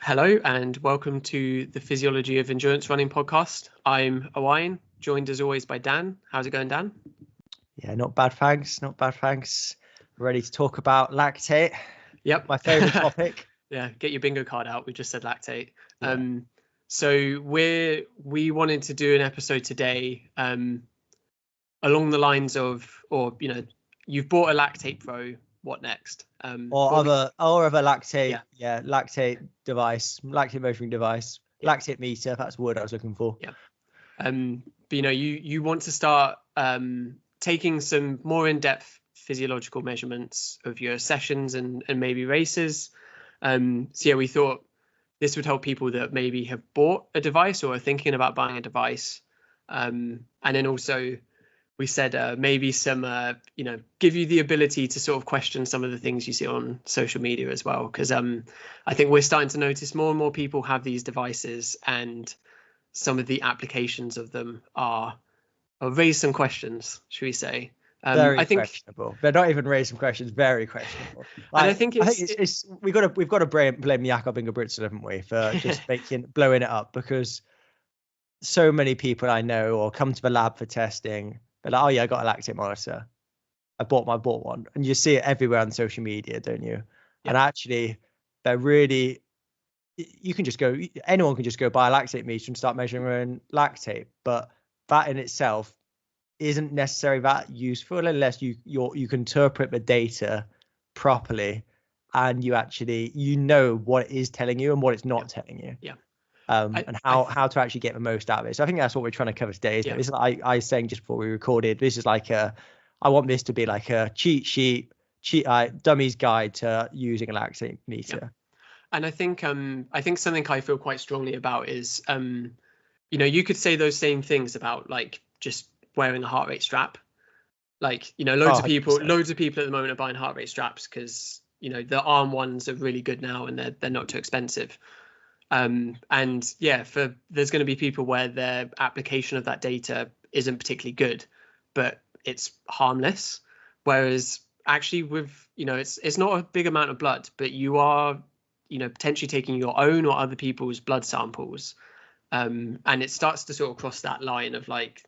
Hello and welcome to the Physiology of Endurance Running podcast. I'm Owain, joined as always by Dan. How's it going, Dan? Yeah, not bad, thanks. Not bad, thanks. Ready to talk about lactate. Yep. My favourite topic. Yeah, get your bingo card out. We just said lactate. Yeah. So we wanted to do an episode today along the lines of, you've bought a Lactate Pro. What next? Or other lactate, lactate device, lactate measuring device, lactate meter. That's the word I was looking for. Yeah. But you want to start taking some more in-depth physiological measurements of your sessions and maybe races. We thought this would help people that maybe have bought a device or are thinking about buying a device. And then also we said maybe some, give you the ability to sort of question some of the things you see on social media as well. Because I think we're starting to notice more and more people have these devices, and some of the applications of them are raise some questions, should we say? I think questionable. They're not even raise some questions. Very questionable. And I think we've got to blame Jakob Ingebrigtsen, haven't we, for just blowing it up, because so many people I know or come to the lab for testing. They're like, oh yeah, I got a lactate monitor. I bought one, and you see it everywhere on social media, don't you? Yeah. And actually, they're really. You can just go. Anyone can just go buy a lactate meter and start measuring lactate, but that in itself isn't necessarily that useful unless you can interpret the data properly, and you actually know what it is telling you and what it's not telling you. Yeah. And how to actually get the most out of it. So I think that's what we're trying to cover today. This is like I was saying just before we recorded. This is like I want this to be like a cheat sheet, dummy's guide to using a lactate meter. Yeah. And I think something I feel quite strongly about is, you could say those same things about like just wearing a heart rate strap. Like, loads of people at the moment are buying heart rate straps because, the arm ones are really good now and they're not too expensive. There's going to be people where their application of that data isn't particularly good, but it's harmless. Whereas actually with, it's not a big amount of blood, but you are, potentially taking your own or other people's blood samples. And it starts to sort of cross that line of like,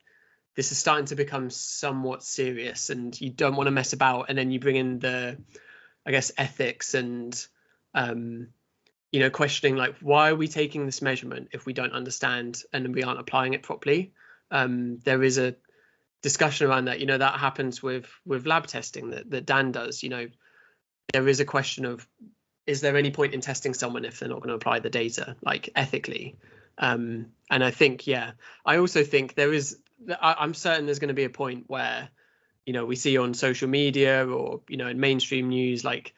this is starting to become somewhat serious and you don't want to mess about. And then you bring in the, I guess, ethics and, questioning like, why are we taking this measurement if we don't understand and we aren't applying it properly? There is a discussion around that, that happens with lab testing that Dan does. There is a question of, is there any point in testing someone if they're not going to apply the data, like ethically? And I think, I also think I'm certain there's going to be a point where, we see on social media or, in mainstream news, like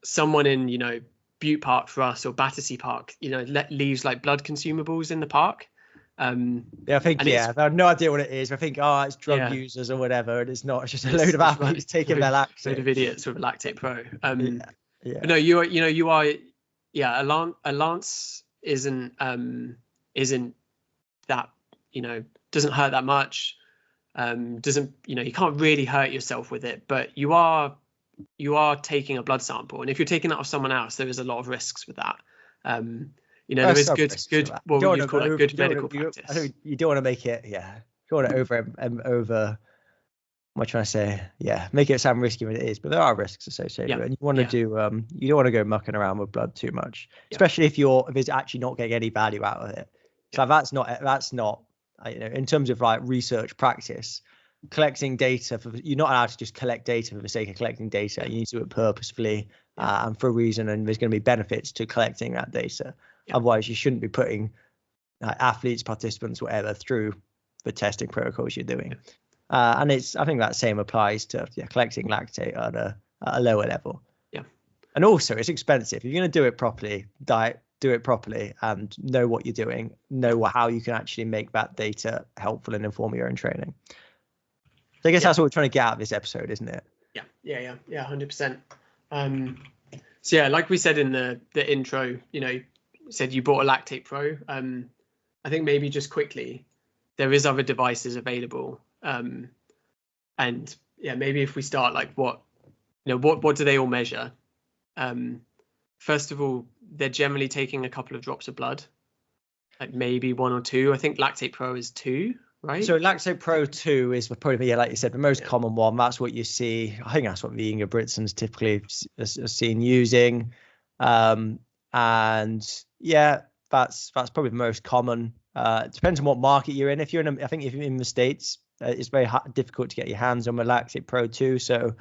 someone in, Butte Park for us or Battersea Park, leaves like blood consumables in the park. I think they have no idea what it is. I think it's drug users or whatever, and it's not. It's just a load of athletes taking their lactate. Load of idiots with a Lactate Pro. Yeah. But no, you are. A lance isn't that doesn't hurt that much. Doesn't you can't really hurt yourself with it, but you are taking a blood sample, and if you're taking that off someone else, there is a lot of risks with that. There is good what you call it good medical practice. I think you don't want to make it, you don't want to over. What am I trying to say? Make it sound risky when it is, but there are risks associated with it. And you want to do, you don't want to go mucking around with blood too much, especially if it's actually not getting any value out of it. So that's not, in terms of like research practice. Collecting data you're not allowed to just collect data for the sake of collecting data. You need to do it purposefully and for a reason, and there's going to be benefits to collecting that data. Otherwise, you shouldn't be putting athletes, participants, whatever, through the testing protocols you're doing. And I think that same applies to collecting lactate at a lower level. And also, it's expensive. If you're going to do it properly, do it properly, and know what you're doing. Know how you can actually make that data helpful and inform your own training. So I guess that's what we're trying to get out of this episode, isn't it? Yeah, 100%. Like we said in the intro, said you bought a Lactate Pro. I think maybe just quickly, there is other devices available. Maybe if we start like what do they all measure? First of all, they're generally taking a couple of drops of blood, like maybe 1 or 2. I think Lactate Pro is 2, right? So Lactate Pro 2 is probably, like you said, the most common one. That's what you see. I think that's what the Inga Britsons typically are seen using. And yeah, that's probably the most common. It depends on what market you're in. If you're in, I think if you're in the States, it's very difficult to get your hands on the Lactate Pro 2. So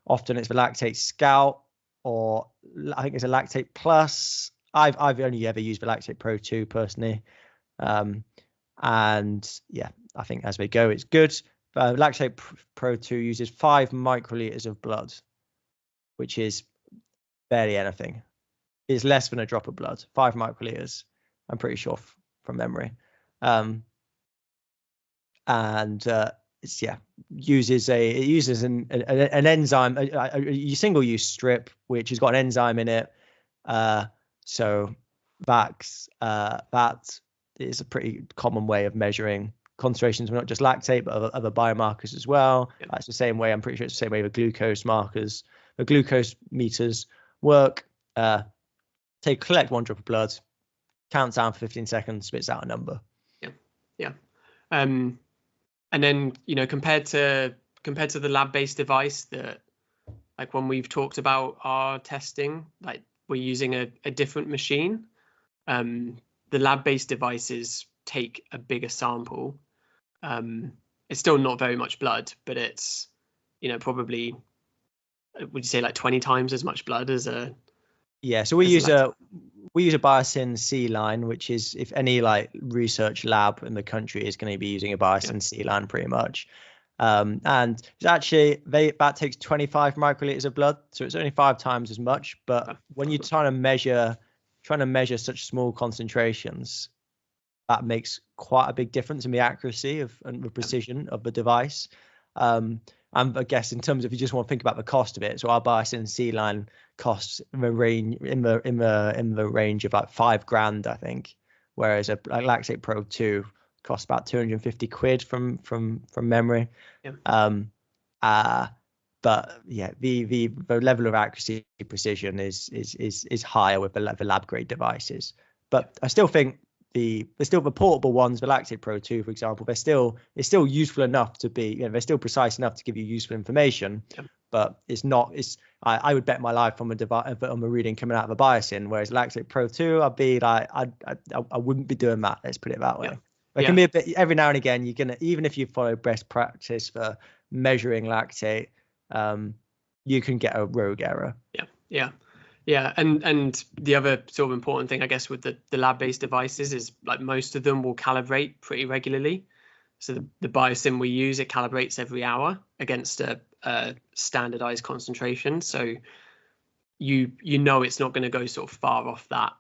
often it's the Lactate Scout, or I think it's a Lactate Plus. I've only ever used the Lactate Pro 2 personally. And yeah, I think as they go, it's good. Lactate Pro 2 uses 5 microliters of blood, which is barely anything. It's less than a drop of blood. 5 microliters, I'm pretty sure from memory. It's uses an enzyme, a single use strip which has got an enzyme in it. So that is a pretty common way of measuring concentrations of not just lactate but other biomarkers as well. Yep. That's the same way. I'm pretty sure it's the same way the glucose markers, the glucose meters work. Collect 1 drop of blood, count down for 15 seconds, spits out a number. Yeah. And then, compared to the lab-based device, that, like, when we've talked about our testing, like, we're using a different machine. The lab-based devices take a bigger sample. It's still not very much blood, but it's, probably, would you say, like 20 times as much blood as a... Yeah, so we use a Biosyn C line, which is, if any like research lab in the country is going to be using a Biosyn C line pretty much. And it's actually that takes 25 microliters of blood, so it's only 5 times as much. But when you're trying to measure such small concentrations, that makes quite a big difference in the accuracy and the precision of the device. And I guess in terms of, if you just want to think about the cost of it, so our Biosyn C line costs in the range of like $5,000, I think, whereas a Lactate Pro 2 costs about 250 quid from memory. But yeah, the level of accuracy precision is higher with the lab grade devices. But I still think the portable ones, the Lactate Pro 2, for example, it's still useful enough to be, they're still precise enough to give you useful information. But I would bet my life on a reading coming out of a Biosyn, whereas Lactate Pro 2, I'd be like, I wouldn't be doing that. Let's put it that way. It can be a bit, every now and again, you're gonna, even if you follow best practice for measuring lactate, you can get a rogue error. Yeah, and the other sort of important thing, I guess, with the lab-based devices is, like, most of them will calibrate pretty regularly. So the Biosyn we use, it calibrates every hour against a standardized concentration. So it's not going to go sort of far off that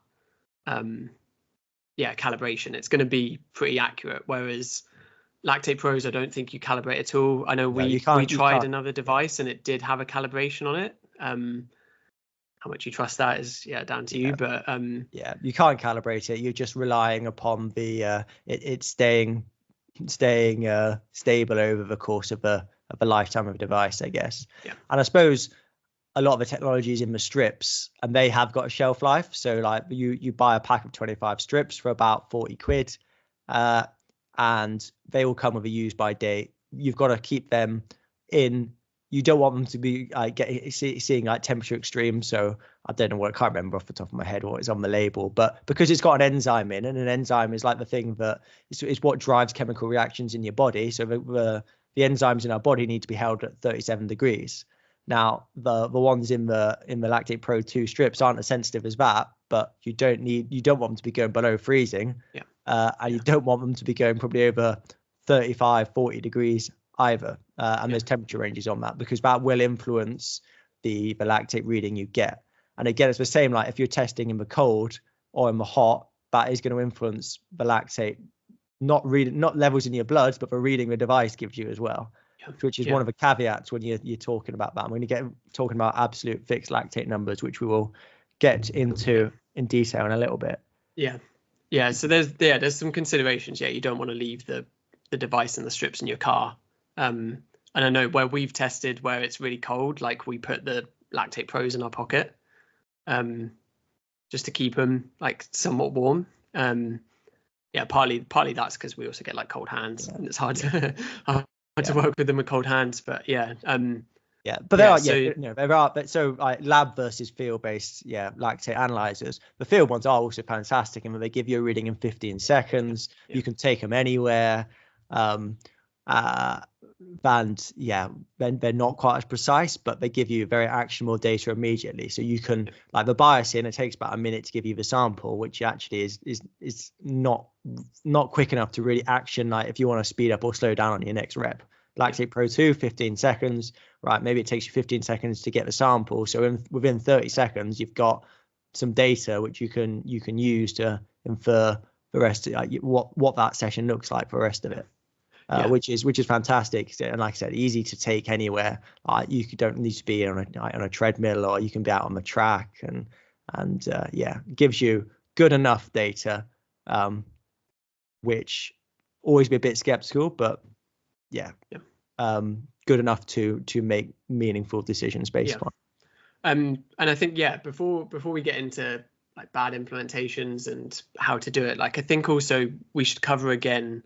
calibration. It's going to be pretty accurate. Whereas Lactate Pros, I don't think you calibrate at all. I know we tried another device and it did have a calibration on it. How much you trust that is down to you, but you can't calibrate it. You're just relying upon the it staying stable over the course of the lifetime of a device, I guess. And I suppose a lot of the technology is in the strips, and they have got a shelf life. So like you buy a pack of 25 strips for about 40 quid, and they will come with a use by date. You've got to keep them in. You don't want them to be seeing like temperature extremes. So I don't know I can't remember off the top of my head what is on the label, but because it's got an enzyme in, and an enzyme is like the thing that is what drives chemical reactions in your body. So the enzymes in our body need to be held at 37 degrees. Now the ones in the Lactate Pro 2 strips aren't as sensitive as that, but you don't want them to be going below freezing. And you don't want them to be going probably over 35-40 degrees either. And there's temperature ranges on that, because that will influence the lactate reading you get. And again, it's the same, like if you're testing in the cold or in the hot, that is going to influence the lactate, not levels in your blood, but the reading the device gives you as well, which is one of the caveats when you're talking about that. And when you get talking about absolute fixed lactate numbers, which we will get into in detail in a little bit. So there's some considerations. You don't want to leave the device and the strips in your car. And I know where we've tested where it's really cold, like we put the Lactate Pros in our pocket, just to keep them like somewhat warm. Yeah, partly that's because we also get like cold hands, and it's hard to to work with them with cold hands. But yeah, yeah, but there are, there are, but so like lab versus field-based, lactate analyzers. The field ones are also fantastic, and they give you a reading in 15 seconds. You can take them anywhere. And they're not quite as precise, but they give you very actionable data immediately. So you can, like the biopsy, it takes about a minute to give you the sample, which actually is not quick enough to really action, like if you want to speed up or slow down on your next rep. Lactate Pro 2, 15 seconds, right? Maybe it takes you 15 seconds to get the sample. So within 30 seconds, you've got some data which you can use to infer the rest of what that session looks like for the rest of it. Which is fantastic, and like I said, easy to take anywhere. You don't need to be on a treadmill, or you can be out on the track, and gives you good enough data, which always be a bit skeptical, but good enough to make meaningful decisions based on. And I think before we get into like bad implementations and how to do it, like I think also we should cover again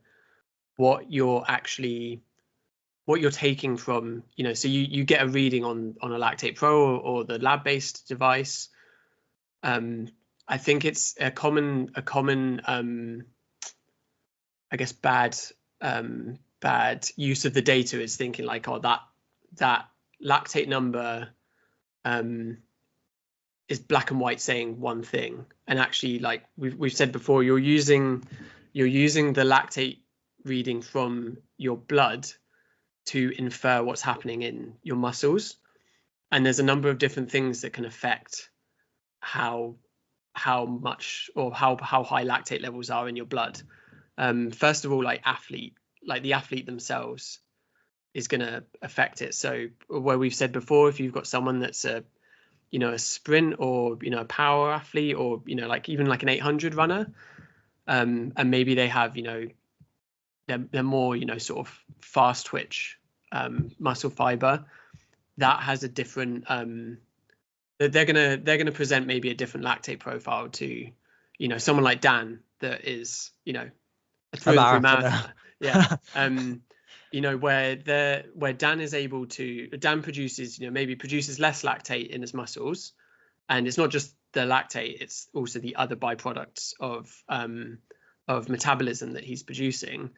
what you're taking from, so you get a reading on a Lactate Pro or the lab-based device. I think it's a common I guess bad use of the data is thinking like, oh, that lactate number is black and white saying one thing, and actually, like we've said before, you're using the lactate reading from your blood to infer what's happening in your muscles, and there's a number of different things that can affect how much or how high lactate levels are in your blood. First of all, like the athlete themselves is going to affect it. So where we've said before, if you've got someone that's a sprint or a power athlete, or like even like an 800 runner, and maybe they have they're more sort of fast twitch muscle fiber, that has a different they're gonna present maybe a different lactate profile to someone like Dan that is a through and through marathoner. Where Dan is able to, Dan produces maybe produces less lactate in his muscles, and it's not just the lactate, it's also the other byproducts of metabolism that he's producing.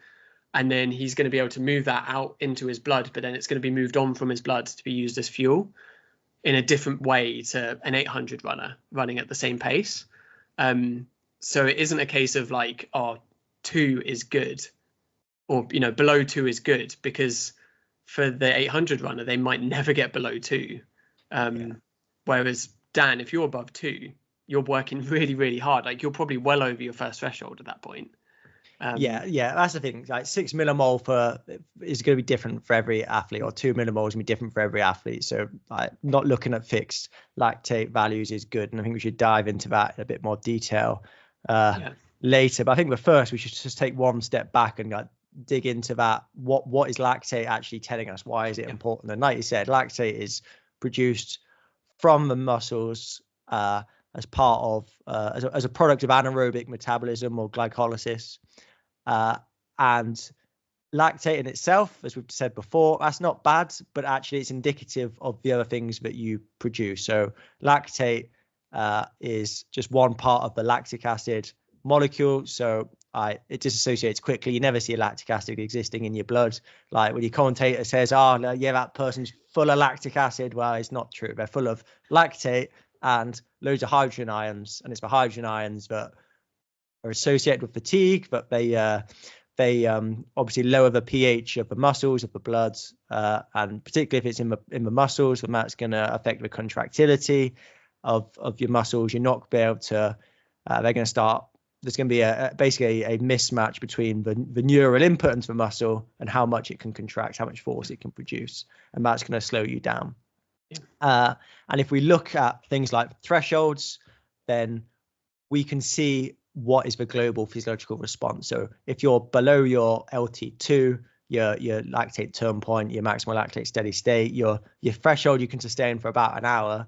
And then he's going to be able to move that out into his blood, but then it's going to be moved on from his blood to be used as fuel in a different way to an 800 runner running at the same pace. So it isn't a case of like, 2 is good, or below 2 is good, because for the 800 runner they might never get below 2. Whereas Dan, if you're above 2, you're working really, really hard. Like you're probably well over your first threshold at that point. That's the thing. Like 6 millimole is going to be different for every athlete, or 2 millimole is going to be different for every athlete. So not looking at fixed lactate values is good, and I think we should dive into that in a bit more detail later. But I think first we should just take one step back and dig into that. What is lactate actually telling us? Why is it important? And like you said, lactate is produced from the muscles as part of as a product of anaerobic metabolism or glycolysis. And lactate in itself, as we've said before, that's not bad, but actually it's indicative of the other things that you produce. So lactate is just one part of the lactic acid molecule. So it disassociates quickly. You never see a lactic acid existing in your blood. Like when your commentator says, that person's full of lactic acid. Well, it's not true. They're full of lactate and loads of hydrogen ions. And it's the hydrogen ions that are associated with fatigue, but they obviously lower the pH of the muscles, of the blood, and particularly if it's in the muscles, then that's going to affect the contractility of your muscles. You're not going to be able to. They're going to start. There's going to be basically a mismatch between the neural input into the muscle and how much it can contract, how much force it can produce, and that's going to slow you down. And if we look at things like thresholds, then we can see what is the global physiological response. So if you're below your LT2, your lactate turn point, your maximal lactate steady state, your threshold you can sustain for about an hour,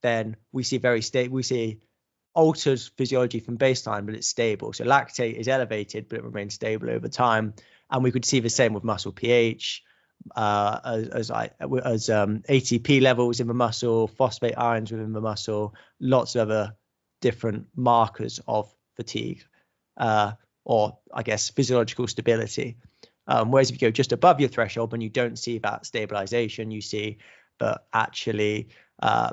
then we see altered physiology from baseline, but it's stable. So lactate is elevated, but it remains stable over time. And we could see the same with muscle pH, as ATP levels in the muscle, phosphate ions within the muscle, lots of other different markers of fatigue, or I guess physiological stability. Whereas if you go just above your threshold, when you don't see that stabilization, you see that actually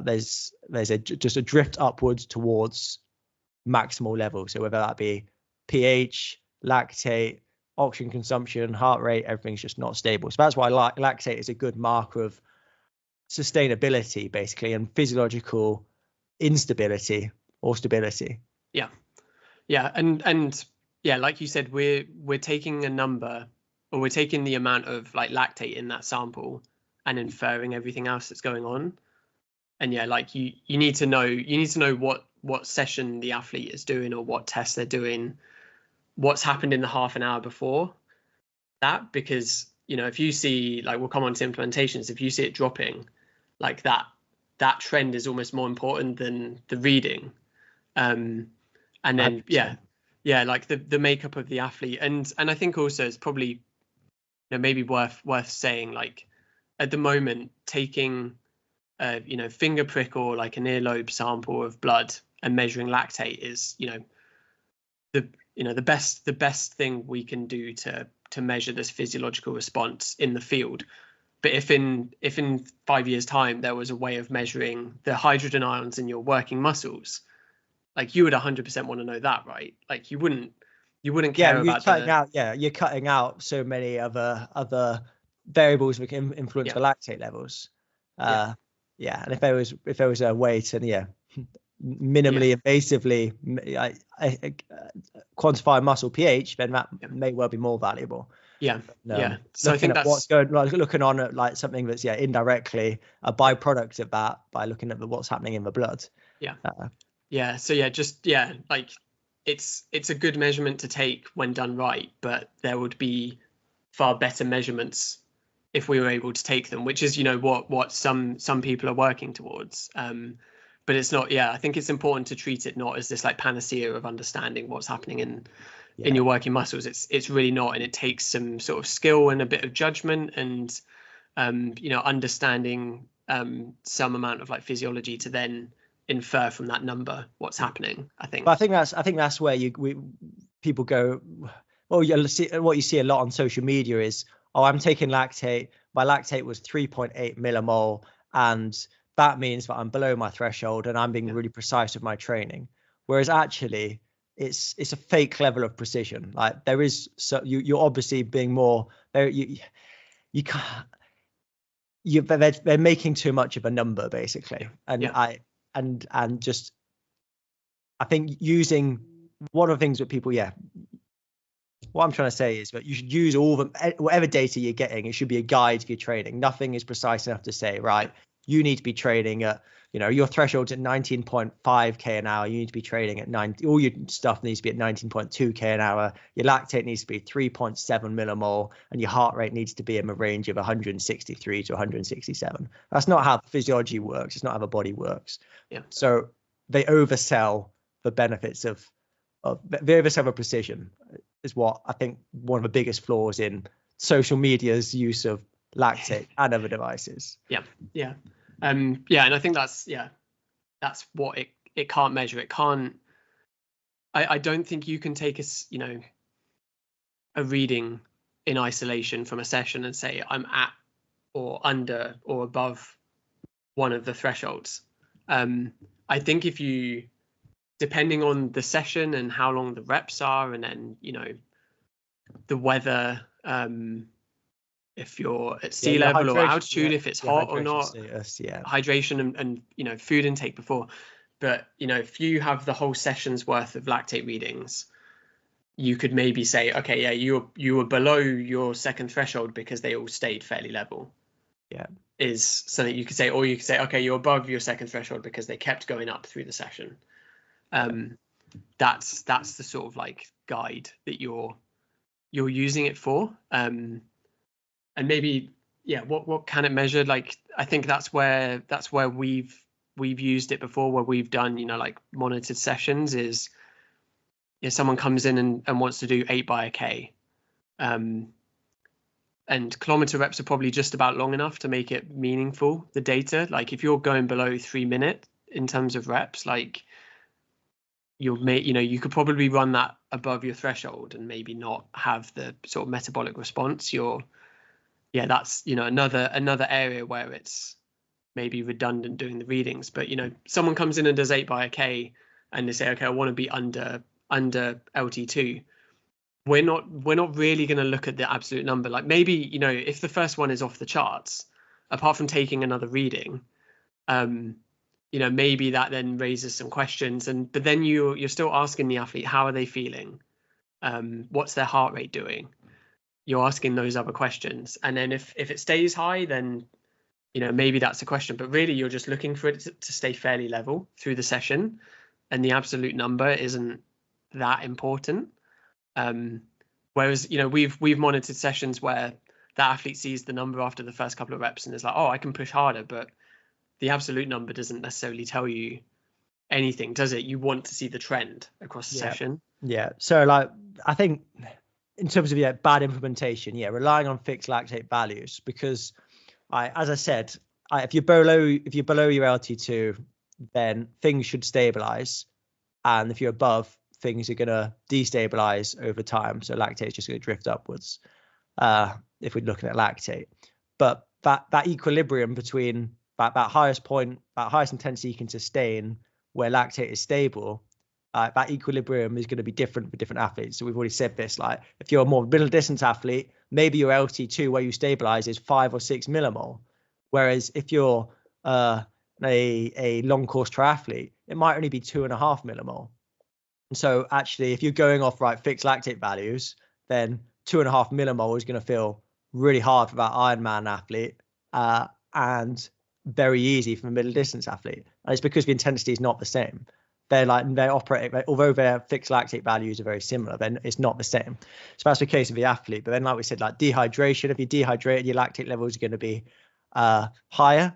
there's just a drift upwards towards maximal level. So whether that be pH, lactate, oxygen consumption, heart rate, everything's just not stable. So that's why lactate is a good marker of sustainability, basically, and physiological instability or stability. Yeah, and yeah, like you said, we're taking a number, or we're taking the amount of like lactate in that sample and inferring everything else that's going on. And yeah, like you need to know what session the athlete is doing, or what test they're doing, what's happened in the half an hour before that, because if you see, like, we'll come on to implementations, if you see it dropping like that trend is almost more important than the reading. And then 100%. yeah like the makeup of the athlete, and I think also it's probably maybe worth saying, like, at the moment, taking finger prick or like an earlobe sample of blood and measuring lactate is the best thing we can do to measure this physiological response in the field. But if in 5 years' time there was a way of measuring the hydrogen ions in your working muscles, like, you would 100% want to know that, right? Like, you wouldn't care about you're cutting out so many other variables that can influence the lactate levels. And if there was a way to minimally invasively quantify muscle pH, then that may well be more valuable. So I think that's what's going, like, looking on at like something that's indirectly a byproduct of that by looking at what's happening in the blood. Like, it's a good measurement to take when done right, but there would be far better measurements if we were able to take them, which is what some people are working towards. But it's not. I think it's important to treat it not as this like panacea of understanding what's happening in your working muscles. It's really not, and it takes some sort of skill and a bit of judgment and understanding some amount of like physiology to then infer from that number what's happening. I think that's where people go. Well, you'll see what you see a lot on social media is, I'm taking lactate. My lactate was 3.8 millimole, and that means that I'm below my threshold, and I'm being really precise with my training. Whereas actually, it's a fake level of precision. Like, there is, so you're obviously being more. You can't. They're making too much of a number, basically, and I think using one of the things that people, what I'm trying to say is that you should use whatever data you're getting. It should be a guide for your training. Nothing is precise enough to say, right, you need to be training at, your threshold's at 19.5k an hour. You need to be training at 90. All your stuff needs to be at 19.2k an hour. Your lactate needs to be 3.7 millimole, and your heart rate needs to be in the range of 163 to 167. That's not how physiology works. It's not how the body works. So they oversell the benefits of they oversell the precision, is what I think one of the biggest flaws in social media's use of lactate and other devices. And I think that's what it can't measure. It can't. I don't think you can take a reading in isolation from a session and say I'm at or under or above one of the thresholds. I think if you, depending on the session and how long the reps are, and then the weather, if you're at sea level or altitude, if it's hot or not, status, hydration and food intake before. But if you have the whole session's worth of lactate readings, you could maybe say, okay, you were below your second threshold because they all stayed fairly level. Is something you could say, or you could say, okay, you're above your second threshold because they kept going up through the session. That's the sort of like guide that you're using it for. And maybe what can it measure? Like, I think that's where we've we've used it before where we've done, like monitored sessions is if someone comes in and wants to do 8 by a K, and kilometer reps are probably just about long enough to make it meaningful, the data. Like if you're going below 3 minutes in terms of reps, like you could probably run that above your threshold and maybe not have the sort of metabolic response. That's another area where it's maybe redundant doing the readings. But someone comes in and does 8 by a K and they say, okay, I want to be under LT2. We're not really going to look at the absolute number. Like maybe if the first one is off the charts, apart from taking another reading, maybe that then raises some questions. But then you're still asking the athlete, how are they feeling? What's their heart rate doing? You're asking those other questions. And then if it stays high, then, maybe that's a question. But really, you're just looking for it to stay fairly level through the session. And the absolute number isn't that important. Whereas, we've monitored sessions where the athlete sees the number after the first couple of reps and is like, oh, I can push harder. But the absolute number doesn't necessarily tell you anything, does it? You want to see the trend across the session. Yeah. So I think in terms of bad implementation, relying on fixed lactate values, because as I said, if you're below your LT2, then things should stabilize, and if you're above, things are going to destabilize over time. So lactate is just going to drift upwards if we're looking at lactate. But that equilibrium between that highest point, that highest intensity you can sustain, where lactate is stable, that equilibrium is going to be different for different athletes. So we've already said this, like if you're a more middle distance athlete, maybe your LT2 where you stabilize is 5 or 6 millimole. Whereas if you're a long course triathlete, it might only be 2.5 millimole. And so actually, if you're going off fixed lactate values, then 2.5 millimole is going to feel really hard for that Ironman athlete, and very easy for a middle distance athlete. And it's because the intensity is not the same. They operate, although their fixed lactate values are very similar, then it's not the same. So that's the case of the athlete. But then, like we said, like dehydration, if you're dehydrated, your lactate levels are going to be higher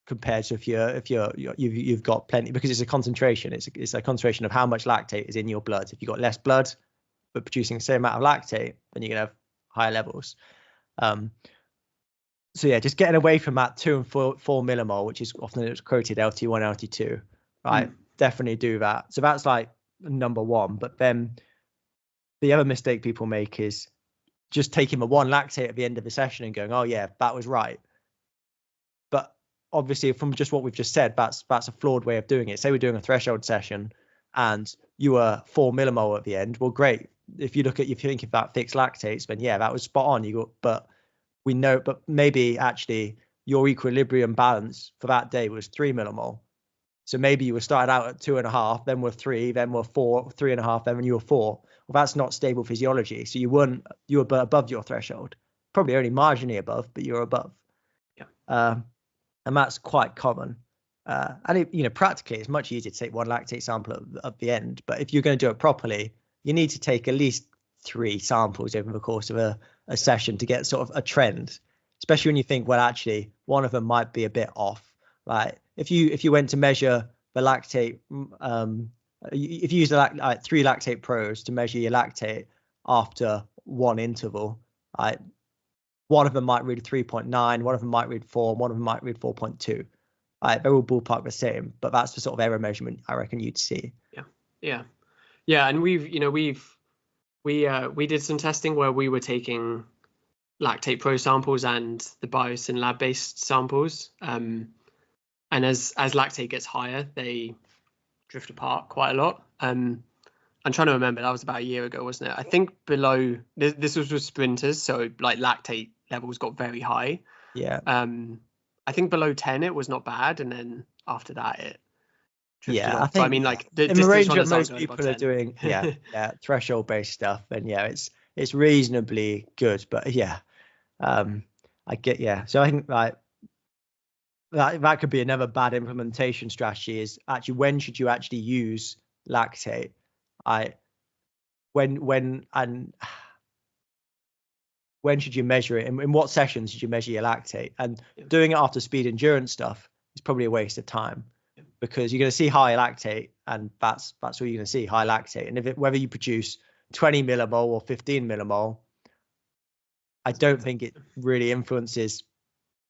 compared to if you've got plenty, because it's a concentration. It's a concentration of how much lactate is in your blood. If you've got less blood but producing the same amount of lactate, then you're gonna have higher levels. So just getting away from that 2 and 4 millimole, which is often quoted LT1, LT2, right? Definitely do that. So that's like number one. But then the other mistake people make is just taking the one lactate at the end of the session and going, oh yeah, that was right. But obviously from just what we've just said, that's a flawed way of doing it. Say we're doing a threshold session and you were 4 millimole at the end. Well, great. If you think of that fixed lactates, then that was spot on. But maybe actually your equilibrium balance for that day was 3 millimole. So maybe you were started out at 2.5, then were 3, then were 4, 3.5, then you were 4. Well, that's not stable physiology. So you were above your threshold, probably only marginally above, but you're above. Yeah. And that's quite common. And practically, it's much easier to take one lactate sample at the end. But if you're going to do it properly, you need to take at least 3 samples over the course of a session to get sort of a trend, especially when you think, well, actually, one of them might be a bit off. Right? If you went to measure the lactate, if you use 3 lactate pros to measure your lactate after one interval, right? One of them might read 3.9, one of them might read 4, one of them might read 4.2. Right? They're all ballpark the same, but that's the sort of error measurement I reckon you'd see. Yeah. And we did some testing where we were taking lactate pro samples and the Biosyn lab-based samples. And as lactate gets higher, they drift apart quite a lot. I'm trying to remember, that was about a year ago, wasn't it? I think below, this was with sprinters, so like lactate levels got very high. Yeah. I think below 10 it was not bad, and then after that it drifted off. I think, so, I mean, like in the range that most people are doing, threshold based stuff, then it's reasonably good. But I get So I think that could be another bad implementation strategy, is actually when should you actually use lactate? When should you measure it? In what sessions should you measure your lactate? And doing it after speed endurance stuff, is probably a waste of time, because you're going to see high lactate, and that's all you're going to see, high lactate. And whether you produce 20 millimole or 15 millimole, I don't think it really influences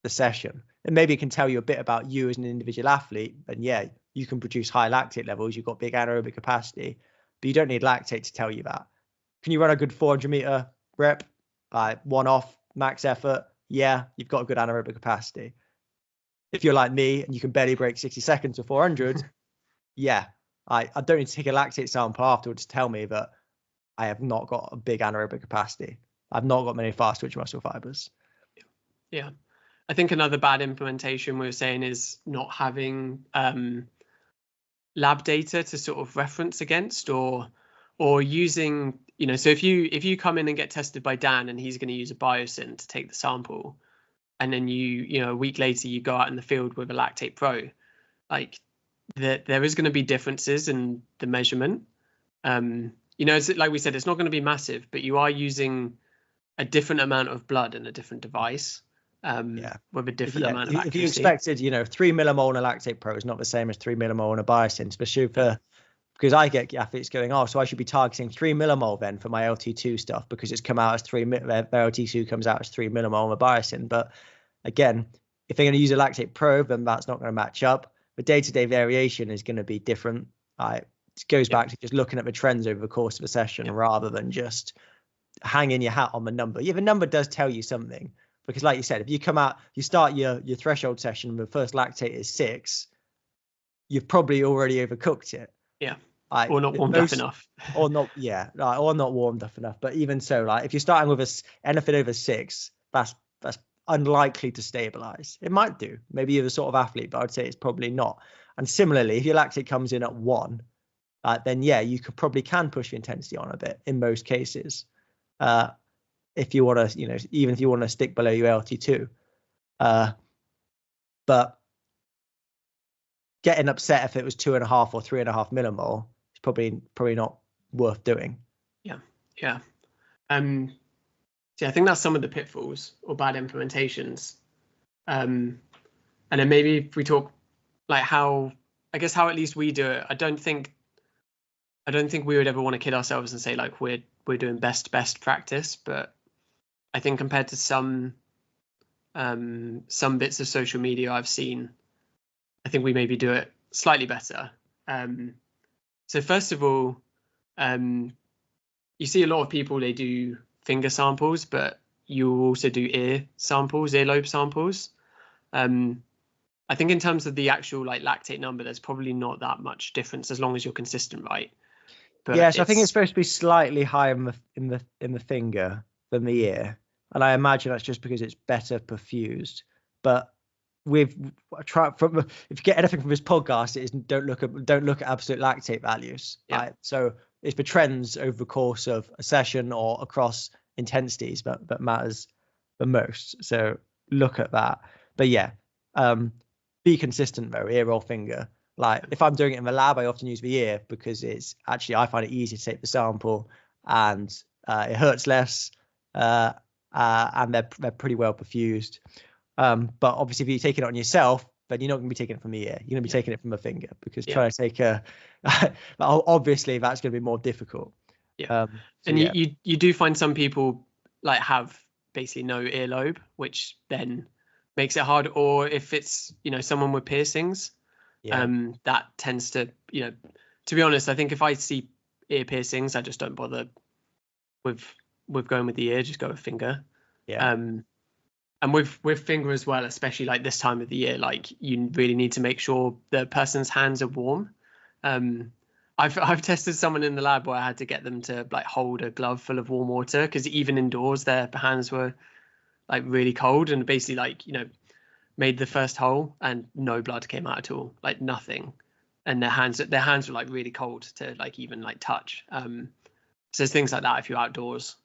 the session. And maybe it can tell you a bit about you as an individual athlete. And yeah, you can produce high lactate levels, you've got big anaerobic capacity, but you don't need lactate to tell you that. Can you run a good 400 meter rep, one off, max effort? Yeah, you've got a good anaerobic capacity. If you're like me and you can barely break 60 seconds or 400, yeah, I don't need to take a lactate sample afterwards to tell me that I have not got a big anaerobic capacity. I've not got many fast twitch muscle fibers. Yeah. I think another bad implementation we were saying is not having lab data to sort of reference against, or using, so if you come in and get tested by Dan and he's going to use a biosyn to take the sample, and then a week later you go out in the field with a lactate pro, like there is going to be differences in the measurement. It's like we said, it's not going to be massive, but you are using a different amount of blood in a different device. With a different amount of accuracy. If you expected, 3 millimole in a lactate pro is not the same as 3 millimole in a biosyn, especially because I get athletes going, so I should be targeting 3 millimole then for my LT2 stuff, because it's come out as their LT2 comes out as 3 millimole in a biosyn. But again, if they're going to use a lactate probe, then that's not going to match up. The day-to-day variation is going to be different. It goes back to just looking at the trends over the course of a session rather than just hanging your hat on the number. Yeah, the number does tell you something, because like you said, if you come out, you start your threshold session, the first lactate is 6, you've probably already overcooked it. Yeah. Or not warmed up enough. Or not warmed up enough. But even so, if you're starting with anything over 6, that's unlikely to stabilize. It might do. Maybe you're the sort of athlete, but I'd say it's probably not. And similarly, if your lactate comes in at 1, then yeah, you probably can push the intensity on a bit in most cases. If you want to, even if you want to stick below your LT2. But getting upset if it was 2.5 or 3.5 millimole is probably not worth doing. Yeah. I think that's some of the pitfalls or bad implementations. And then maybe if we talk how at least we do it. I don't think we would ever want to kid ourselves and say we're doing best practice, but I think compared to some bits of social media I've seen, I think we maybe do it slightly better. So first of all, you see a lot of people, they do finger samples, but you also do earlobe samples. I think in terms of the actual lactate number, there's probably not that much difference as long as you're consistent, right? But so I think it's supposed to be slightly higher in the finger than the ear, and I imagine that's just because it's better perfused. But if you get anything from this podcast, it is don't look at absolute lactate values. Right? So it's the trends over the course of a session or across intensities that matters the most. So look at that. But be consistent though, ear or finger. If I'm doing it in the lab, I often use the ear because I find it easy to take the sample, and it hurts less, and they're pretty well perfused. But obviously, if you're taking it on yourself, then you're not going to be taking it from the ear. You're going to be taking it from a finger, because trying to take obviously that's going to be more difficult. You do find some people have basically no earlobe, which then makes it hard. Or if it's someone with piercings, that tends to to be honest, I think if I see ear piercings, I just don't bother with going with the ear. Just go with finger. And with finger as well, especially this time of the year, you really need to make sure the person's hands are warm. I've tested someone in the lab where I had to get them to hold a glove full of warm water, because even indoors their hands were really cold, and basically made the first hole and no blood came out at all, nothing, and their hands were really cold to even touch. So there's things like that if you're outdoors,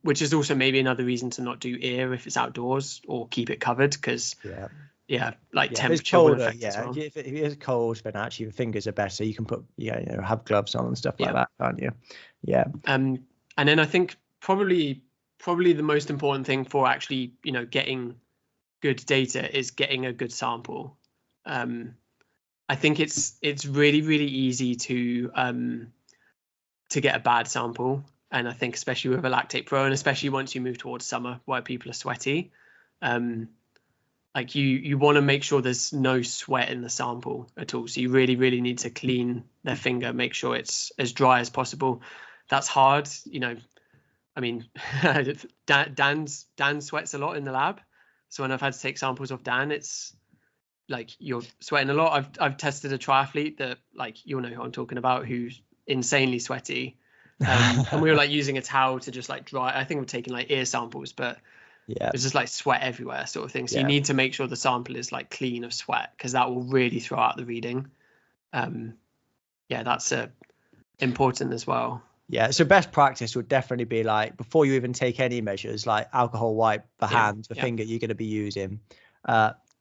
which is also maybe another reason to not do ear if it's outdoors, or keep it covered, because temperature will affect as well. If it is cold, then actually the fingers are better. You can put have gloves on and stuff like that, can't you? And then I think probably the most important thing for actually getting good data is getting a good sample. I think it's really, really easy to get a bad sample. And I think especially with a Lactate Pro, and especially once you move towards summer where people are sweaty, like you want to make sure there's no sweat in the sample at all. So you really, really need to clean their finger, make sure it's as dry as possible. That's hard, you know. I mean, Dan sweats a lot in the lab. So when I've had to take samples of Dan, it's like you're sweating a lot. I've tested a triathlete that, like, you'll know who I'm talking about, who's insanely sweaty. And we were like using a towel to just like dry. I think we're taking like ear samples, but yeah, it's just like sweat everywhere sort of thing. So you need to make sure the sample is like clean of sweat, because that will really throw out the reading. That's important as well. Yeah, so best practice would definitely be, like, before you even take any measures, like alcohol wipe the hand, the finger you're going to be using.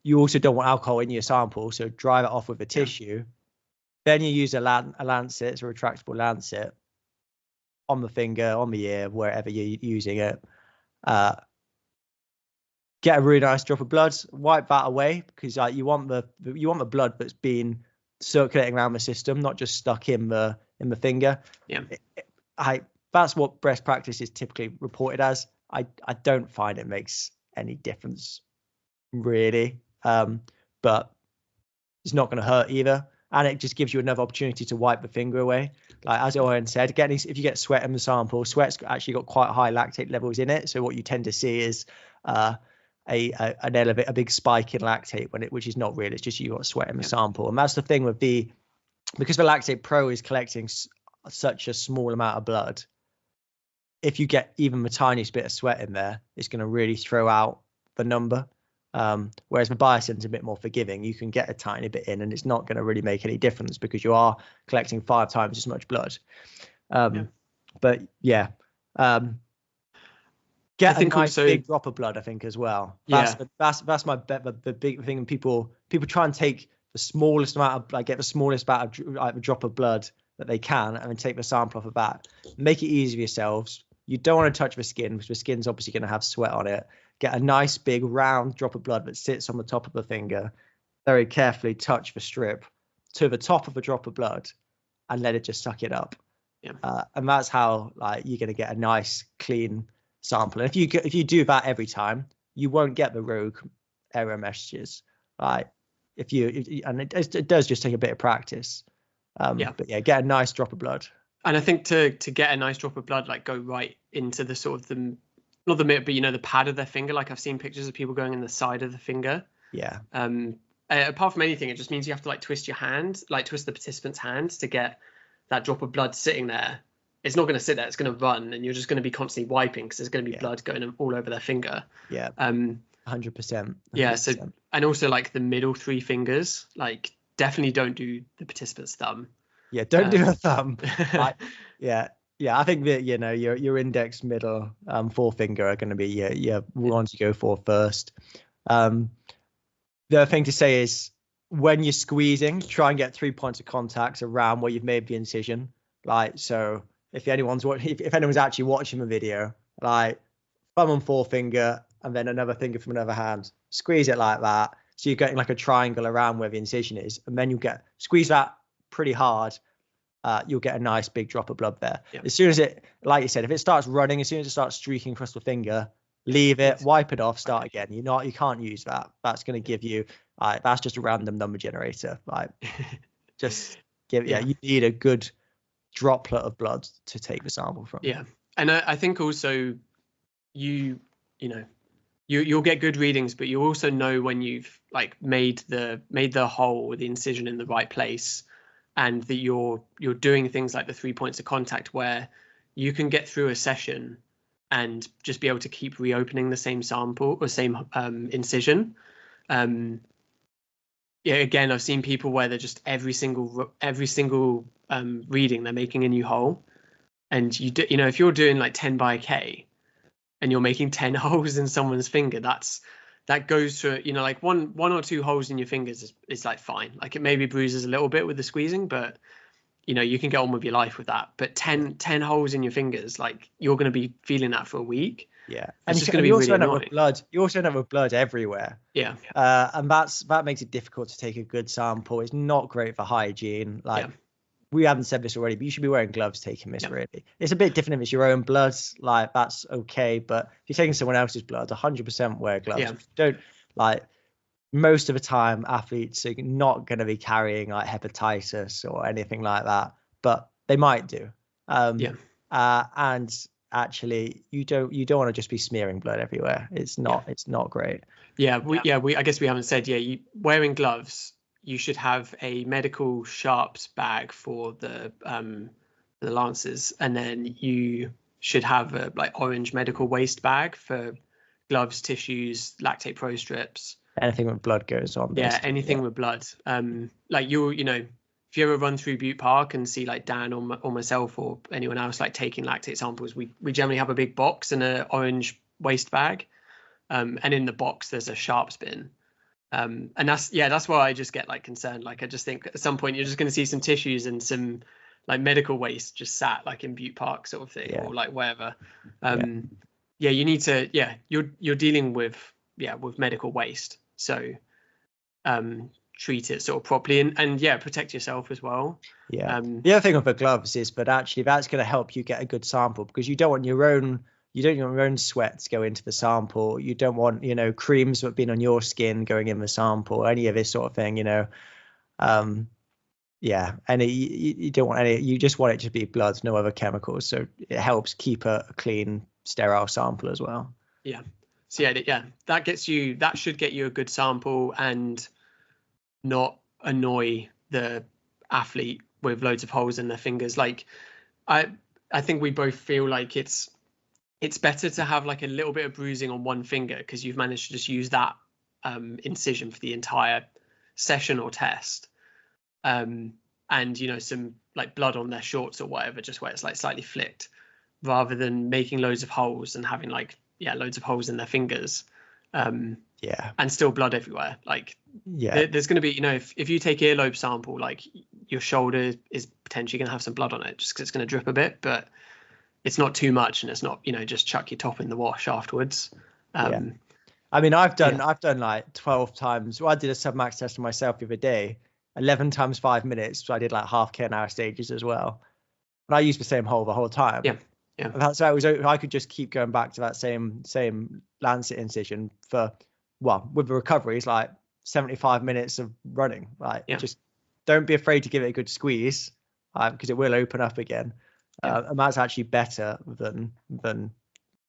You also don't want alcohol in your sample, so dry it off with a tissue. Then you use a lancet, so a retractable lancet, on the finger, on the ear, wherever you're using it. Get a really nice drop of blood, wipe that away, because you want the blood that's been circulating around the system, not just stuck in the finger. That's what best practice is typically reported as. I don't find it makes any difference really, but it's not going to hurt either, and it just gives you another opportunity to wipe the finger away. Like as Owen said, if you get sweat in the sample, sweat's actually got quite high lactate levels in it. So what you tend to see is a big spike in lactate which is not real. It's just you got sweat in the sample, and that's the thing with because the Lactate Pro is collecting such a small amount of blood. If you get even the tiniest bit of sweat in there, it's going to really throw out the number. Whereas the Biosen's a bit more forgiving. You can get a tiny bit in and it's not going to really make any difference because you are collecting 5 times as much blood. But get a nice big drop of blood, I think, as well. That's my bet. The big thing, people try and take the smallest amount of, like, get the smallest amount of like, a drop of blood that they can, and then take the sample off of that. Make it easy for yourselves. You don't want to touch the skin, because the skin's obviously going to have sweat on it. Get a nice big round drop of blood that sits on the top of the finger. Very carefully touch the strip to the top of the drop of blood, and let it just suck it up. And that's how, like, you're going to get a nice clean sample. And if you do that every time, you won't get the rogue error messages. Like it does just take a bit of practice. But get a nice drop of blood. And I think to get a nice drop of blood, like, go right into the sort of not the middle, but the pad of their finger. Like, I've seen pictures of people going in the side of the finger. Apart from anything, it just means you have to, like, twist your hand, like twist the participant's hand to get that drop of blood sitting there. It's not going to sit there. It's going to run, and you're just going to be constantly wiping because there's going to be blood going all over their finger. 100%. Yeah. So, and also, like, the middle 3 fingers, like, definitely don't do the participant's thumb. Don't do a thumb. I think that your index, middle, forefinger are going to be your ones you go for first. The other thing to say is, when you're squeezing, try and get 3 points of contact around where you've made the incision. Like, so if anyone's actually watching the video, like, thumb and forefinger, and then another finger from another hand, squeeze it like that. So you're getting like a triangle around where the incision is, and then squeeze that pretty hard. You'll get a nice big drop of blood there. As soon as it, like you said, if it starts running, as soon as it starts streaking across the finger, leave it, wipe it off, start again. You can't use that. That's going to give you, that's just a random number generator. Like, just give, you need a good droplet of blood to take the sample from. And I think also you'll get good readings, but you also know when you've, like, made the hole or the incision in the right place, and that you're doing things like the 3 points of contact, where you can get through a session and just be able to keep reopening the same sample or same incision. Again, I've seen people where they're just every single reading they're making a new hole, and if you're doing like 10 by K and you're making 10 holes in someone's finger, that goes to, like, one or two holes in your fingers is like fine. Like, it maybe bruises a little bit with the squeezing, but you can get on with your life with that. But 10 holes in your fingers, like you're going to be feeling that for a week. Yeah, and it's just going to be really annoying. You also end up with blood everywhere. Yeah. And that makes it difficult to take a good sample. It's not great for hygiene. Like we haven't said this already, but you should be wearing gloves taking this. Really, it's a bit different if it's your own blood. Like that's okay, but if you're taking someone else's blood, 100% wear gloves. Yeah. Don't like. Most of the time, athletes are not going to be carrying like hepatitis or anything like that, but they might do. And actually, you don't want to just be smearing blood everywhere. It's not great. I guess we haven't said wearing gloves. You should have a medical sharps bag for the lances, and then you should have a like orange medical waste bag for gloves, tissues, lactate pro strips. Anything with blood goes on. Anything with blood. Like if you ever run through Butte Park and see like Dan or myself or anyone else like taking lactate samples, we generally have a big box and an orange waste bag, and in the box there's a sharps bin, and that's why I just get like concerned. Like I just think at some point you're just going to see some tissues and some like medical waste just sat like in Butte Park sort of thing, or like wherever. You need to you're dealing with medical waste. So treat it sort of properly and protect yourself as well. The other thing with the gloves is, but actually that's going to help you get a good sample, because you don't want your own sweat to go into the sample. You don't want creams that have been on your skin going in the sample, any of this sort of thing. You don't want any. You just want it to be blood, no other chemicals. So it helps keep a clean, sterile sample as well. So that should get you a good sample and not annoy the athlete with loads of holes in their fingers. Like I think we both feel like it's better to have like a little bit of bruising on one finger because you've managed to just use that incision for the entire session or test, and some like blood on their shorts or whatever, just where it's like slightly flicked, rather than making loads of holes and having like loads of holes in their fingers, and still blood everywhere. Like there's going to be if you take earlobe sample, like your shoulder is potentially going to have some blood on it just because it's going to drip a bit, but it's not too much, and it's not just chuck your top in the wash afterwards. I mean, I've done like 12 times. Well, I did a submax test on myself the other day, 11 times 5 minutes. So I did like half K/h stages as well, but I used the same hole the whole time. That's why I could just keep going back to that same lancet incision for with the recoveries, like 75 minutes of running. Just don't be afraid to give it a good squeeze, because it will open up again. And that's actually better than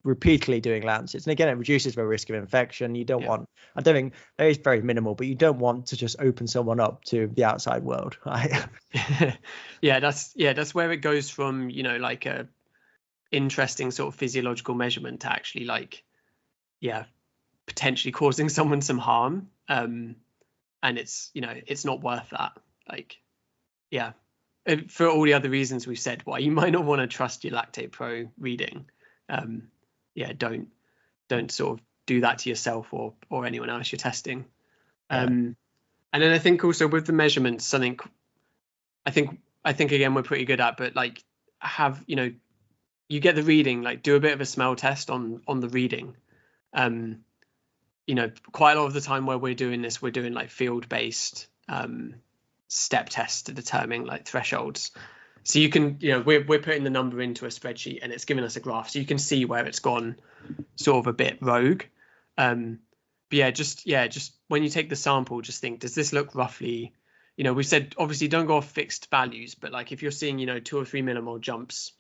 repeatedly doing lancets. And again, it reduces the risk of infection. You don't want, I don't think there is very minimal, but you don't want to just open someone up to the outside world. That's where it goes from like a interesting sort of physiological measurement to actually like potentially causing someone some harm, and it's it's not worth that. Like for all the other reasons we've said why you might not want to trust your lactate pro reading, don't sort of do that to yourself or anyone else you're testing. And then I think also with the measurements, something I think again we're pretty good at, but like have you get the reading, like do a bit of a smell test on the reading. Quite a lot of the time where we're doing this, we're doing like field-based step tests to determine like thresholds. So you can, we're putting the number into a spreadsheet and it's giving us a graph, so you can see where it's gone sort of a bit rogue. Just when you take the sample, just think, does this look roughly, we said obviously don't go off fixed values, but like if you're seeing 2 or 3 millimole jumps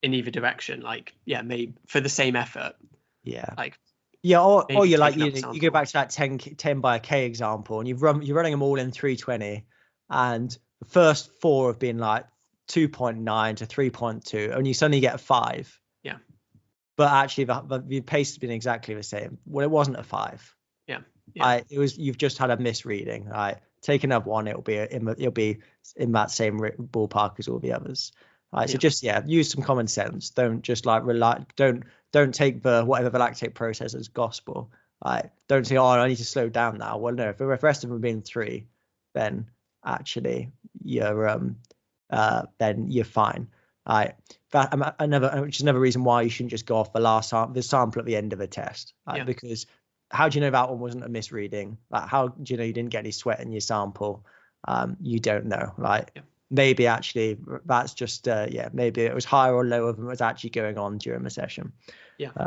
in either direction, like maybe for the same effort, or you're like you go back to that 10 by a K example, and you're running them all in 320, and the first 4 have been like 2.9 to 3.2, and you suddenly get a 5. But actually the pace has been exactly the same. Well, it wasn't a 5. It was, you've just had a misreading. Right, take another one, it'll be in that same ballpark as all the others. So just use some common sense. Don't just like rely. Don't take whatever the lactate process as gospel. Don't say, I need to slow down now. Well, no, if the rest of them have been 3, then actually you're then you're fine. Which is another reason why you shouldn't just go off the sample at the end of a test, because how do you know that one wasn't a misreading? Like, how do you know you didn't get any sweat in your sample? You don't know. Maybe actually that's just maybe it was higher or lower than what was actually going on during the session. So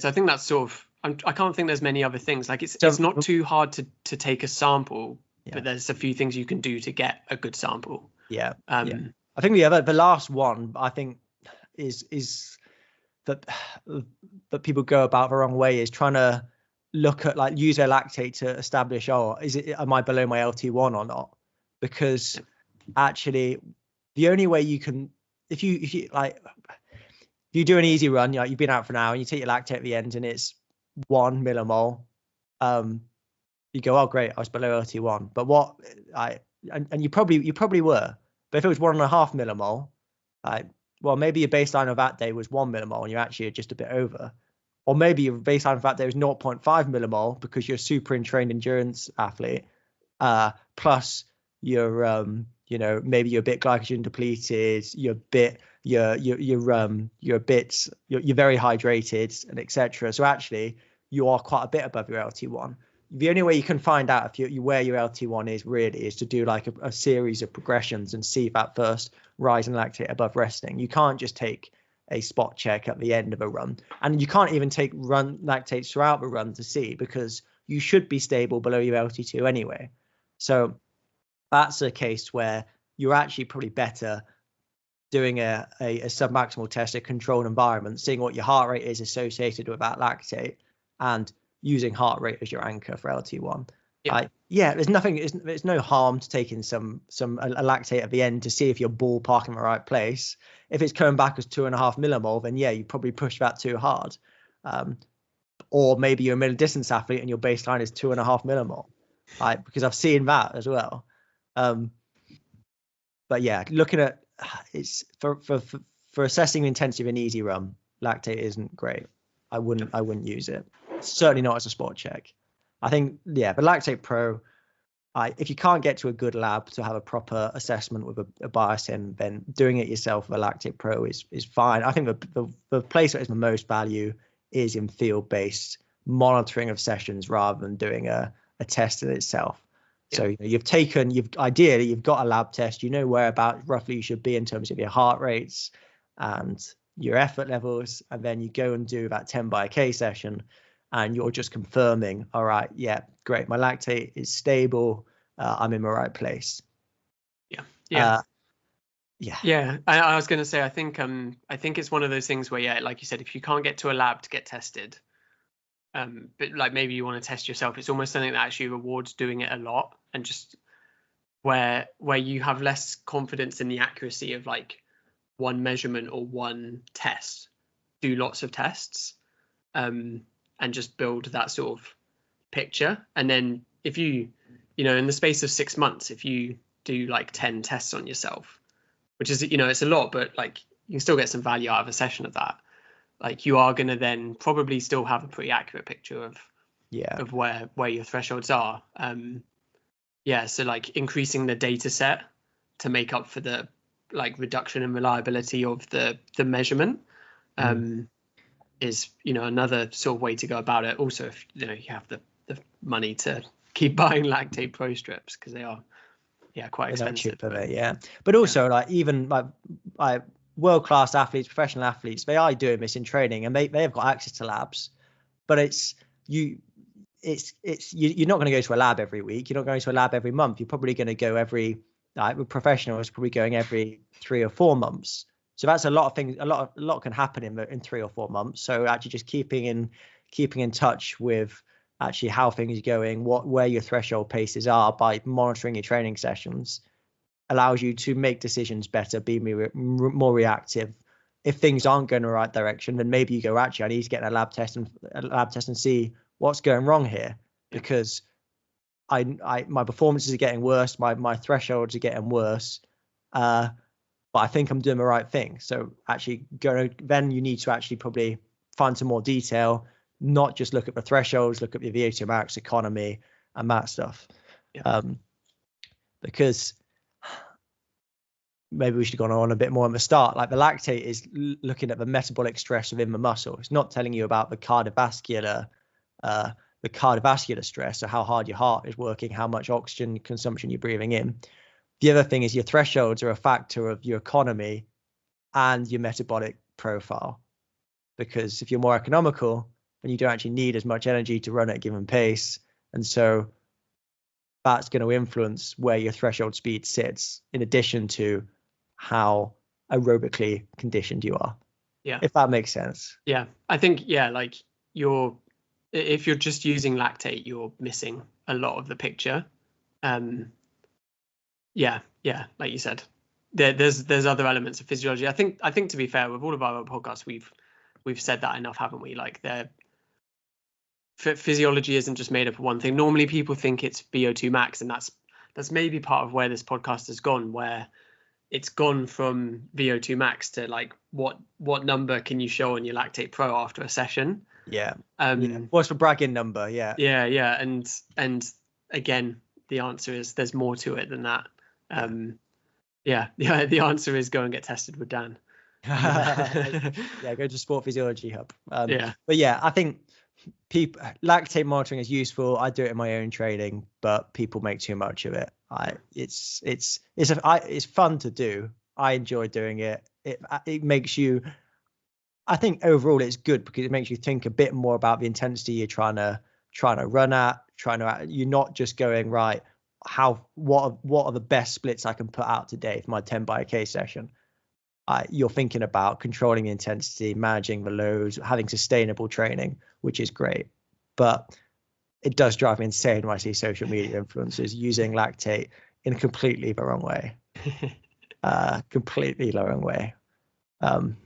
I think that's sort of, I can't think there's many other things. Like it's not too hard to take a sample, but there's a few things you can do to get a good sample. I think the last one I think is that people go about the wrong way, is trying to look at, like, use their lactate to establish, am I below my LT1 or not? Because actually the only way you can, if you do an easy run, you've been out for an hour and you take your lactate at the end and it's 1 millimole, you go, oh great, I was below LT1. But you probably were. But if it was 1.5 millimole, well, maybe your baseline of that day was 1 millimole and you're actually just a bit over. Or maybe your baseline of that day was 0.5 millimole because you're a super trained endurance athlete. Plus you're, maybe you're a bit glycogen depleted, you're very hydrated, and etc. So actually you are quite a bit above your LT1. The only way you can find out if where your LT1 is really is to do like a series of progressions and see that first rise in lactate above resting. You can't just take a spot check at the end of a run, and you can't even take run lactates throughout the run to see, because you should be stable below your LT2 anyway. So that's a case where you're actually probably better doing a submaximal test, a controlled environment, seeing what your heart rate is associated with that lactate, and using heart rate as your anchor for LT1. There's no harm to taking a lactate at the end to see if you're ballparking in the right place. If it's coming back as 2.5 millimole, then you probably push that too hard. Or maybe you're a middle distance athlete and your baseline is 2.5 millimole, because I've seen that as well. But looking at it's for assessing the intensity of an easy run, lactate isn't great. I wouldn't use it. Certainly not as a spot check. I think, but Lactate Pro, if you can't get to a good lab to have a proper assessment with a bias in, then doing it yourself with a Lactate Pro is fine. I think the place that is the most value is in field-based monitoring of sessions rather than doing a test in itself. So you've got a lab test, where about roughly you should be in terms of your heart rates and your effort levels, and then you go and do that 10 by K session and you're just confirming, all right, great, my lactate is stable, I'm in the right place. I was going to say, I think it's one of those things where, like you said, if you can't get to a lab to get tested, but like maybe you want to test yourself, it's almost something that actually rewards doing it a lot, and just where you have less confidence in the accuracy of like one measurement or one test, do lots of tests, and just build that sort of picture. And then if you in the space of 6 months, if you do like 10 tests on yourself, which is, it's a lot, but like you can still get some value out of a session of that. Like you are going to then probably still have a pretty accurate picture of where your thresholds are. So like increasing the data set to make up for the like reduction in reliability of the measurement is another sort of way to go about it. Also, if you have the money to keep buying Lactate Pro strips, because they are quite expensive. But also like even like world-class athletes, professional athletes, they are doing this in training and they have got access to labs, but you're not going to go to a lab every week, you're not going to a lab every month, you're probably going to go with professionals probably going every 3 or 4 months. So that's a lot of things, a lot can happen in 3 or 4 months. So actually just keeping in touch with actually how things are going, where your threshold paces are by monitoring your training sessions allows you to make decisions better, be more reactive. If things aren't going in the right direction, then maybe you go, actually, I need to get a lab test and see what's going wrong here, because my performances are getting worse, my thresholds are getting worse, but I think I'm doing the right thing. So actually then you need to actually probably find some more detail, not just look at the thresholds, look at the VO2 max, economy, and that stuff. because maybe we should have gone on a bit more at the start. Like the lactate is looking at the metabolic stress within the muscle. It's not telling you about the cardiovascular stress, so how hard your heart is working, how much oxygen consumption you're breathing in. The other thing is your thresholds are a factor of your economy and your metabolic profile, because if you're more economical, then you don't actually need as much energy to run at a given pace, and so that's going to influence where your threshold speed sits, in addition to how aerobically conditioned you are. Yeah, if that makes sense. Yeah, I think like if you're just using lactate, you're missing a lot of the picture. Yeah, like you said, there's other elements of physiology. I think to be fair, with all of our other podcasts, we've said that enough, haven't we? Like physiology isn't just made up of one thing. Normally people think it's VO2 max, and that's maybe part of where this podcast has gone, where it's gone from VO2 max to like what number can you show on your Lactate Pro after a session. What's the bragging number? And again, the answer is there's more to it than that. The answer is go and get tested with Dan. Go to Sport Physiology Hub. But yeah, I think lactate monitoring is useful. I do it in my own training, but people make too much of it. It's fun to do. I enjoy doing it. It makes you, I think overall it's good because it makes you think a bit more about the intensity you're trying to run at. You're not just going, right, what are the best splits I can put out today for my 10 by K session. You're thinking about controlling the intensity, managing the loads, having sustainable training, which is great. But it does drive me insane when I see social media influencers using lactate in a completely the wrong way. Completely the wrong way. When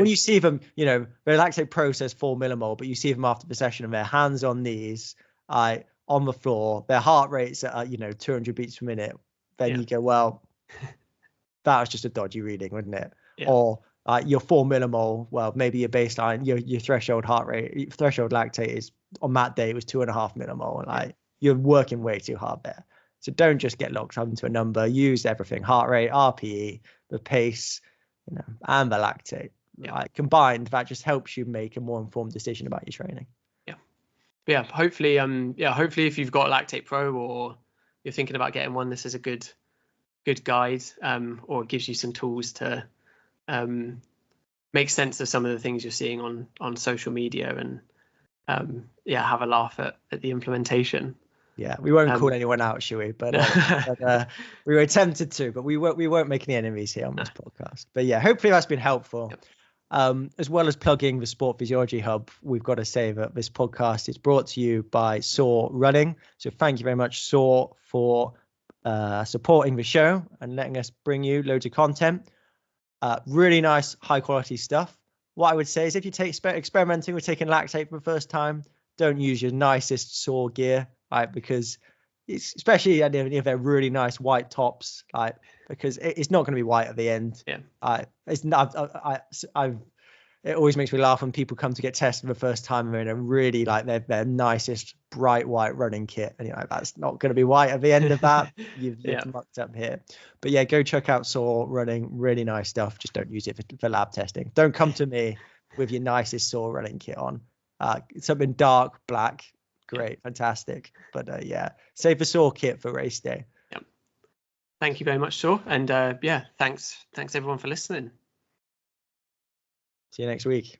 you see them, the Lactate Pro says 4 millimole, but you see them after the session and their hands on knees, on the floor, their heart rates at 200 beats per minute. Then you go, well, that was just a dodgy reading, wouldn't it? Or your 4 millimole, well, maybe your baseline, your threshold heart rate, threshold lactate is on that day was 2.5 millimole, and you're working way too hard there. So don't just get locked onto a number. Use everything: heart rate, RPE, the pace, and the lactate. Combined, that just helps you make a more informed decision about your training. Hopefully if you've got a Lactate Pro or you're thinking about getting one, this is a good guide, or gives you some tools to make sense of some of the things you're seeing on social media, and have a laugh at the implementation. We won't call anyone out, shall we? But we were tempted to, but we won't make any enemies here on this podcast. But hopefully that's been helpful. As well as plugging the Sport Physiology Hub, we've got to say that this podcast is brought to you by Soar Running. So thank you very much, Soar, for supporting the show and letting us bring you loads of content. Really nice, high quality stuff. What I would say is if you experimenting with taking lactate for the first time, don't use your nicest Soar gear, right? Because it's, especially if they're really nice white tops, because it's not going to be white at the end. It always makes me laugh when people come to get tested for the first time and they're in a really their nicest bright white running kit, and that's not going to be white at the end of that. You've mucked up here. But go check out Soar Running. Really nice stuff. Just don't use it for lab testing. Don't come to me with your nicest Soar Running kit on. Something dark black, great, fantastic. But save the Soar kit for race day. Thank you very much, Soar, and thanks everyone for listening. See you next week.